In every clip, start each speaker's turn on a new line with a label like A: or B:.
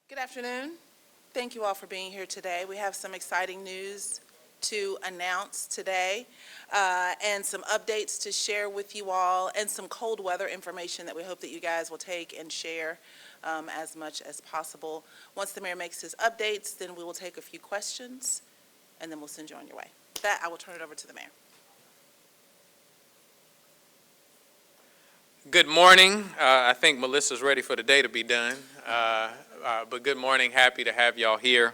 A: Good afternoon. Thank you all for being here today. We have some exciting news to announce today and some updates to share with you all and some cold weather information that we hope that you guys will take and share as much as possible. Once the mayor makes his updates, then we will take a few questions and then we'll send you on your way. With that, I will turn it over to the mayor.
B: Good morning. I think Melissa's ready for the day to be done. But good morning. Happy to have y'all here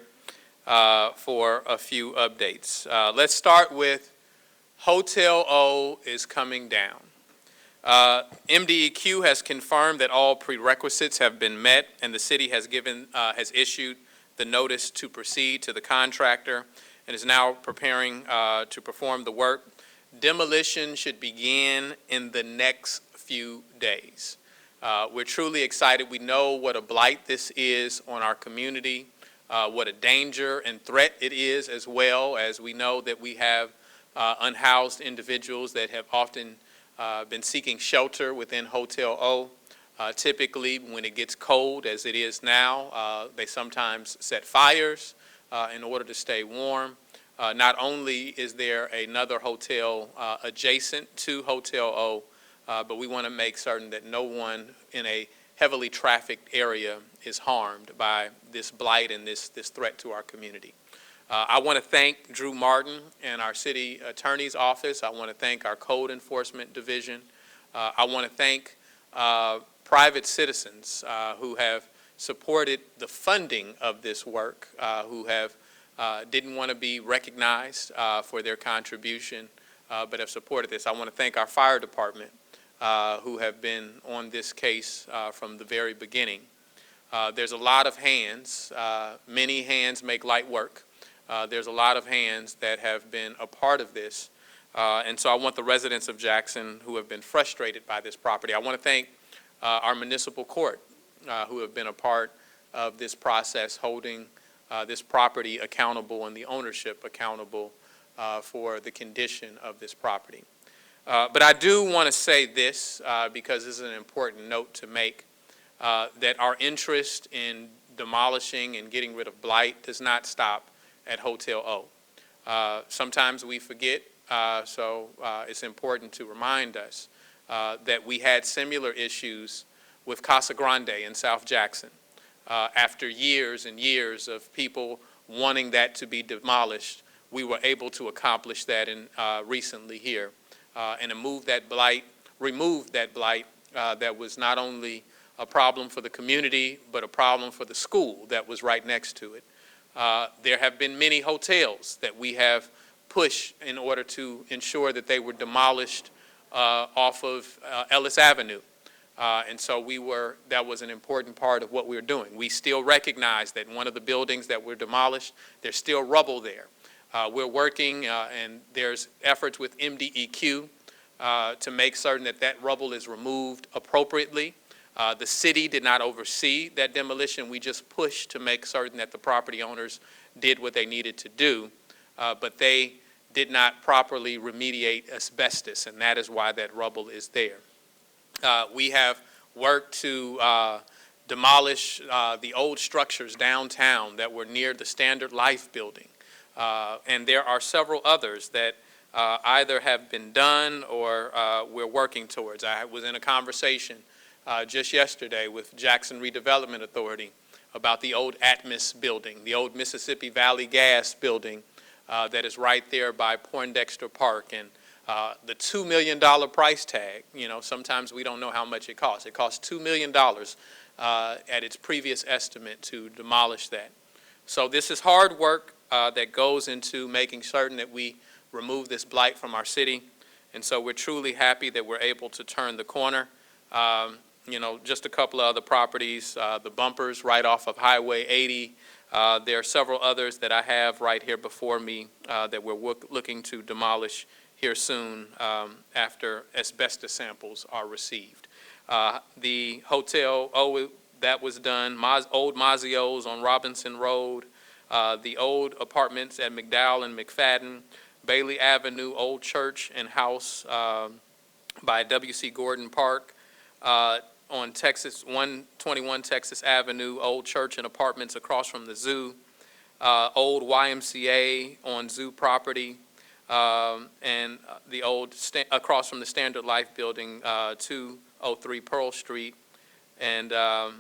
B: for a few updates. Let's start with Hotel O is coming down. MDEQ has confirmed that all prerequisites have been met, and the city has issued the notice to proceed to the contractor and is now preparing to perform the work. Demolition should begin in the next few days. We're truly excited. We know what a blight this is on our community, what a danger and threat it is, as well as we know that we have unhoused individuals that have often been seeking shelter within Hotel O. Typically, when it gets cold, as it is now, they sometimes set fires in order to stay warm. Not only is there another hotel adjacent to Hotel O, but we want to make certain that no one in a heavily trafficked area is harmed by this blight and this threat to our community. I want to thank Drew Martin and our city attorney's office. I want to thank our code enforcement division. I want to thank private citizens who have supported the funding of this work, who have didn't want to be recognized for their contribution, but have supported this. I want to thank our fire department, who have been on this case from the very beginning. There's a lot of hands. Many hands make light work. There's a lot of hands that have been a part of this. And so I want the residents of Jackson who have been frustrated by this property. I want to thank our municipal court who have been a part of this process, holding this property accountable and the ownership accountable for the condition of this property. But I do want to say this because this is an important note to make, that our interest in demolishing and getting rid of blight does not stop at Hotel O. Sometimes we forget, so it's important to remind us that we had similar issues with Casa Grande in South Jackson. After years and years of people wanting that to be demolished, we were able to accomplish that recently here. And to remove that blight that was not only a problem for the community, but a problem for the school that was right next to it. There have been many hotels that we have pushed in order to ensure that they were demolished off of Ellis Avenue. And so that was an important part of what we were doing. We still recognize that one of the buildings that were demolished, there's still rubble there. We're working, and there's efforts with MDEQ to make certain that that rubble is removed appropriately. The city did not oversee that demolition. We just pushed to make certain that the property owners did what they needed to do, but they did not properly remediate asbestos, and that is why that rubble is there. We have worked to demolish the old structures downtown that were near the Standard Life building. And there are several others that either have been done or we're working towards. I was in a conversation just yesterday with Jackson Redevelopment Authority about the old Atmos building, the old Mississippi Valley Gas building that is right there by Poindexter Park. And the $2 million price tag, sometimes we don't know how much it costs. It costs $2 million at its previous estimate to demolish that. So this is hard work that goes into making certain that we remove this blight from our city. And so we're truly happy that we're able to turn the corner. Just a couple of other properties, the bumpers right off of Highway 80. There are several others that I have right here before me that we're looking to demolish here soon after asbestos samples are received. The Hotel that was done, old Mazio's on Robinson Road, the old apartments at McDowell and McFadden, Bailey Avenue, Old Church and House by W.C. Gordon Park. on Texas, 121 Texas Avenue, old church and apartments across from the zoo, old YMCA on zoo property, and the old, across from the Standard Life Building, 203 Pearl Street, and a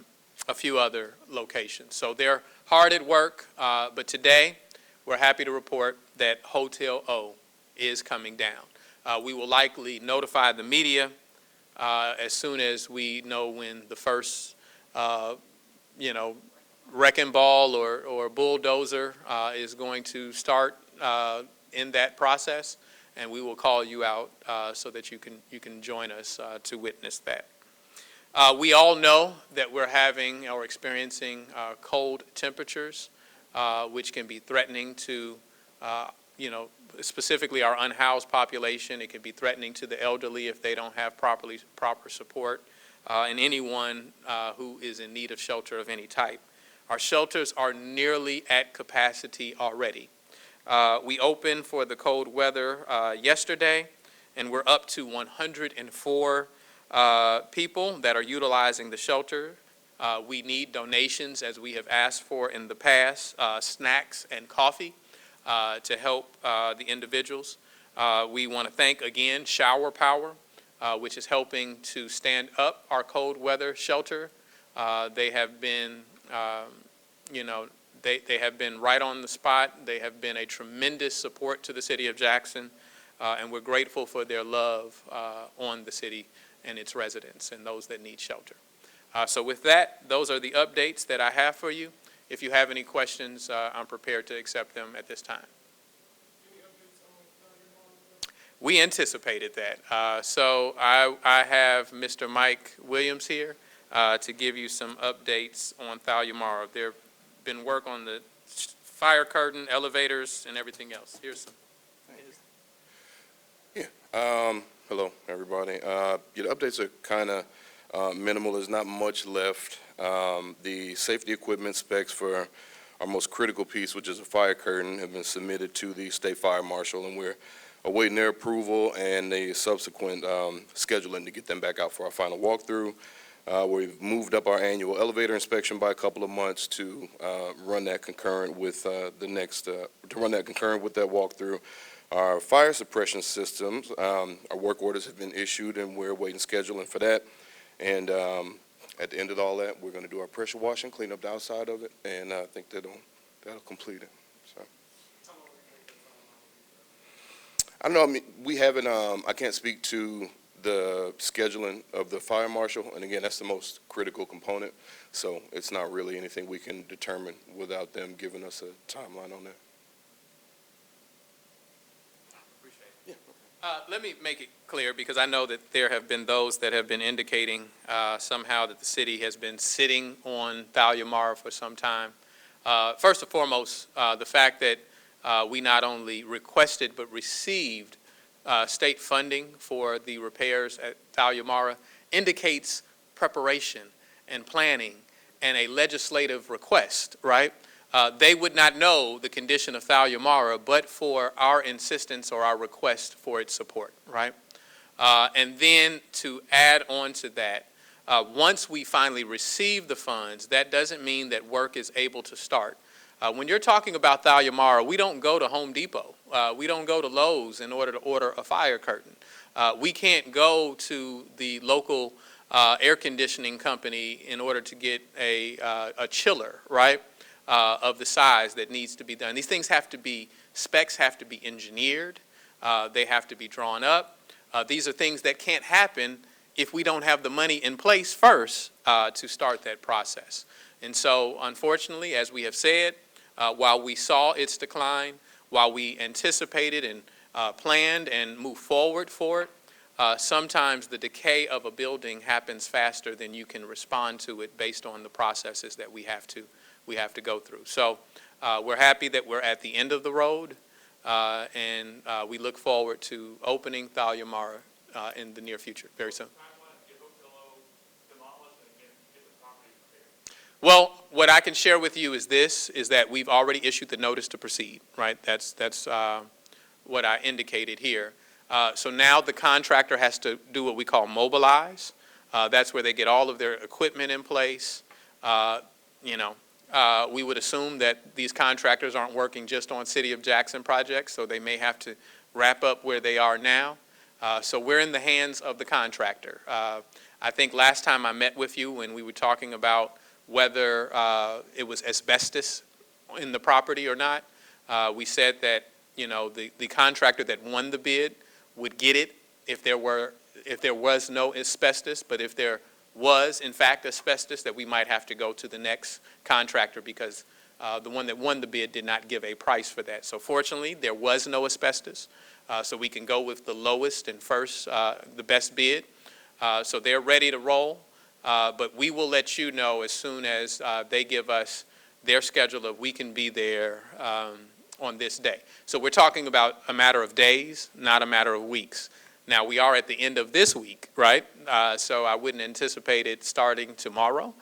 B: few other locations. So they're hard at work, but today we're happy to report that Hotel O is coming down. We will likely notify the media as soon as we know when the first, wrecking ball or bulldozer is going to start in that process, and we will call you out so that you can join us to witness that. We all know that we're having or experiencing cold temperatures, which can be threatening to, specifically our unhoused population. It can be threatening to the elderly if they don't have proper support, and anyone who is in need of shelter of any type. Our shelters are nearly at capacity already. We opened for the cold weather yesterday, and we're up to 104 people that are utilizing the shelter. We need donations, as we have asked for in the past, snacks and coffee to help the individuals. We want to thank again Shower Power, which is helping to stand up our cold weather shelter. They have been, they have been right on the spot. They have been a tremendous support to the city of Jackson, and we're grateful for their love on the city and its residents and those that need shelter. So with that, those are the updates that I have for you. If you have any questions, I'm prepared to accept them at this time. We anticipated that. So I have Mr. Mike Williams here to give you some updates on Thalhiamara. There's been work on the fire curtain, elevators, and everything else. Here's some.
C: Hello, everybody. The updates are kind of minimal. There's not much left. The safety equipment specs for our most critical piece, which is a fire curtain, have been submitted to the state fire marshal, and we're awaiting their approval and the subsequent scheduling to get them back out for our final walkthrough. We've moved up our annual elevator inspection by a couple of months to run that concurrent with that walkthrough. Our fire suppression systems, our work orders have been issued, and we're waiting scheduling for that. And at the end of all that, we're going to do our pressure washing, clean up the outside of it, and I think that'll complete it. So I don't know. I mean, we haven't. I can't speak to the scheduling of the fire marshal, and again, that's the most critical component. So it's not really anything we can determine without them giving us a timeline on that.
B: Let me make it clear, because I know that there have been those that have been indicating somehow that the city has been sitting on Thalhiamara for some time. First and foremost, the fact that we not only requested but received state funding for the repairs at Thalhiamara indicates preparation and planning and a legislative request, right? They would not know the condition of Thalhiamara but for our insistence or our request for its support, right? And then to add on to that, once we finally receive the funds, that doesn't mean that work is able to start. When you're talking about Thalhiamara, we don't go to Home Depot. We don't go to Lowe's in order to order a fire curtain. We can't go to the local air conditioning company in order to get a chiller, right? Of the size that needs to be done. These things have to be, specs have to be engineered. They have to be drawn up. These are things that can't happen if we don't have the money in place first to start that process. And so, unfortunately, as we have said, while we saw its decline, while we anticipated and planned and moved forward for it, sometimes the decay of a building happens faster than you can respond to it based on the processes that we have to go through. So we're happy that we're at the end of the road, and we look forward to opening Thalhiamara in the near future, very soon. Well, what I can share with you is this, is that we've already issued the notice to proceed, right? That's what I indicated here. So now the contractor has to do what we call mobilize. That's where they get all of their equipment in place. We would assume that these contractors aren't working just on City of Jackson projects, so they may have to wrap up where they are now. So we're in the hands of the contractor. I think last time I met with you when we were talking about whether it was asbestos in the property or not, we said that, the contractor that won the bid would get it if there was no asbestos, but if there was, in fact, asbestos, that we might have to go to the next contractor because the one that won the bid did not give a price for that. So fortunately, there was no asbestos, so we can go with the lowest and first, the best bid. So they're ready to roll, but we will let you know as soon as they give us their schedule of we can be there on this day. So we're talking about a matter of days, not a matter of weeks. Now, we are at the end of this week, right? So I wouldn't anticipate it starting tomorrow.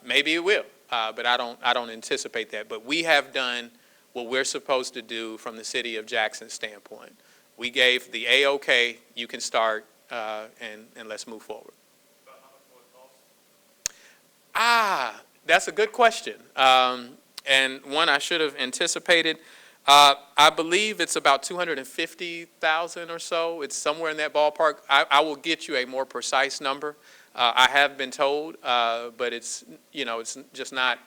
B: Maybe it will, but I don't anticipate that. But we have done what we're supposed to do from the City of Jackson standpoint. We gave the A-OK, you can start, and let's move forward. That's a good question, and one I should have anticipated. I believe it's about 250,000 or so. It's somewhere in that ballpark. I will get you a more precise number. I have been told, but it's just not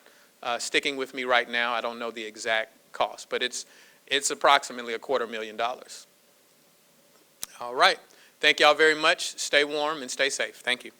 B: sticking with me right now. I don't know the exact cost, but it's approximately $250,000. All right. Thank y'all very much. Stay warm and stay safe. Thank you.